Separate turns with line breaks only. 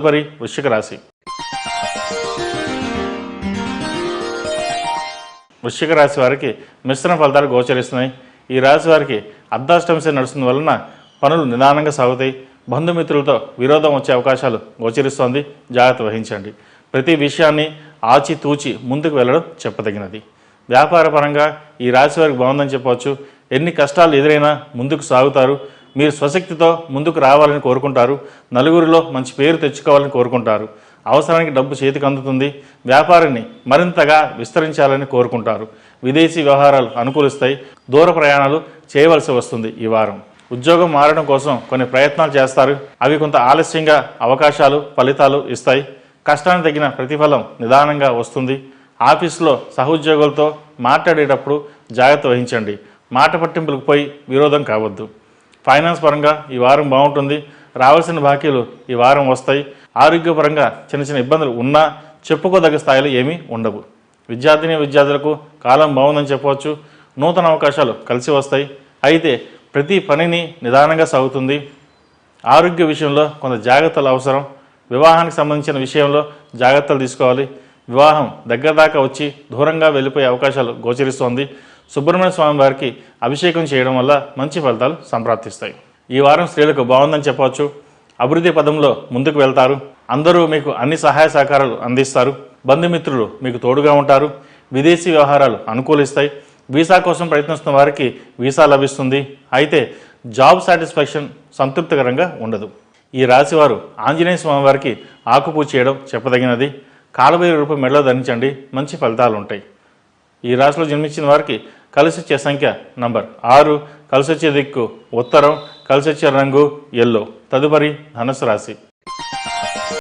తదుపరి వృశ్చిక రాశి. వృశ్చిక రాశి వారికి మిశ్రమ ఫలితాలు గోచరిస్తున్నాయి. ఈ రాశి వారికి అర్ధాష్టమి నడుస్తున్న వలన పనులు నిదానంగా సాగుతాయి. బంధుమిత్రులతో విరోధం వచ్చే అవకాశాలు గోచరిస్తోంది. జాగ్రత్త వహించండి. ప్రతి విషయాన్ని ఆచితూచి ముందుకు వెళ్ళడం చెప్పదగినది. వ్యాపార పరంగా ఈ రాశి వారికి బాగుందని చెప్పవచ్చు. ఎన్ని కష్టాలు ఎదురైనా ముందుకు సాగుతారు. మీరు స్వశక్తితో ముందుకు రావాలని కోరుకుంటారు. నలుగురిలో మంచి పేరు తెచ్చుకోవాలని కోరుకుంటారు. అవసరానికి డబ్బు చేతికి అందుతుంది. వ్యాపారాన్ని మరింతగా విస్తరించాలని కోరుకుంటారు. విదేశీ వ్యవహారాలు అనుకూలిస్తాయి. దూర ప్రయాణాలు చేయవలసి వస్తుంది. ఈ వారం ఉద్యోగం మారడం కోసం కొన్ని ప్రయత్నాలు చేస్తారు. అవి కొంత ఆలస్యంగా అవకాశాలు ఫలితాలు ఇస్తాయి. కష్టానికి తగిన ప్రతిఫలం నిదానంగా వస్తుంది. ఆఫీసులో సహోద్యోగులతో మాట్లాడేటప్పుడు జాగ్రత్త వహించండి. మాట పట్టింపులకు పోయి విరోధం కావద్దు. ఫైనాన్స్ పరంగా ఈ వారం బాగుంటుంది. రావాల్సిన బాకీలు ఈ వారం వస్తాయి. ఆరోగ్యపరంగా చిన్న చిన్న ఇబ్బందులు ఉన్నా చెప్పుకోదగ్గ స్థాయిలో ఏమీ ఉండవు. విద్యార్థులకు కాలం బాగుందని చెప్పవచ్చు. నూతన అవకాశాలు కలిసి వస్తాయి. అయితే ప్రతి పనిని నిదానంగా సాగుతుంది. ఆరోగ్య విషయంలో కొంత జాగ్రత్తలు అవసరం. వివాహానికి సంబంధించిన విషయంలో జాగ్రత్తలు తీసుకోవాలి. వివాహం దగ్గర దాకా వచ్చి దూరంగా వెళ్ళిపోయే అవకాశాలు గోచరిస్తోంది. సుబ్రహ్మణ్య స్వామి వారికి అభిషేకం చేయడం వల్ల మంచి ఫలితాలు సంప్రాప్తిస్తాయి. ఈ వారం స్త్రీలకు బాగుందని చెప్పవచ్చు. అభివృద్ధి పదంలో ముందుకు వెళ్తారు. అందరూ మీకు అన్ని సహాయ సహకారాలు అందిస్తారు. బంధుమిత్రులు మీకు తోడుగా ఉంటారు. విదేశీ వ్యవహారాలు అనుకూలిస్తాయి. వీసా కోసం ప్రయత్నిస్తున్న వారికి వీసా లభిస్తుంది. అయితే జాబ్ సాటిస్ఫాక్షన్ సంతృప్తికరంగా ఉండదు. ఈ రాశివారు ఆంజనేయ స్వామి వారికి ఆకుపూజ చేయడం చెప్పదగినది. కాలభైరవ రూపం మెడలో ధరించండి. మంచి ఫలితాలు ఉంటాయి. ఈ రాశిలో జన్మించిన వారికి కలిసొచ్చే సంఖ్య నంబర్ 6, కలిసొచ్చే దిక్కు ఉత్తరం, కలిసొచ్చే రంగు ఎల్లో. తదుపరి ధనుసు రాశి.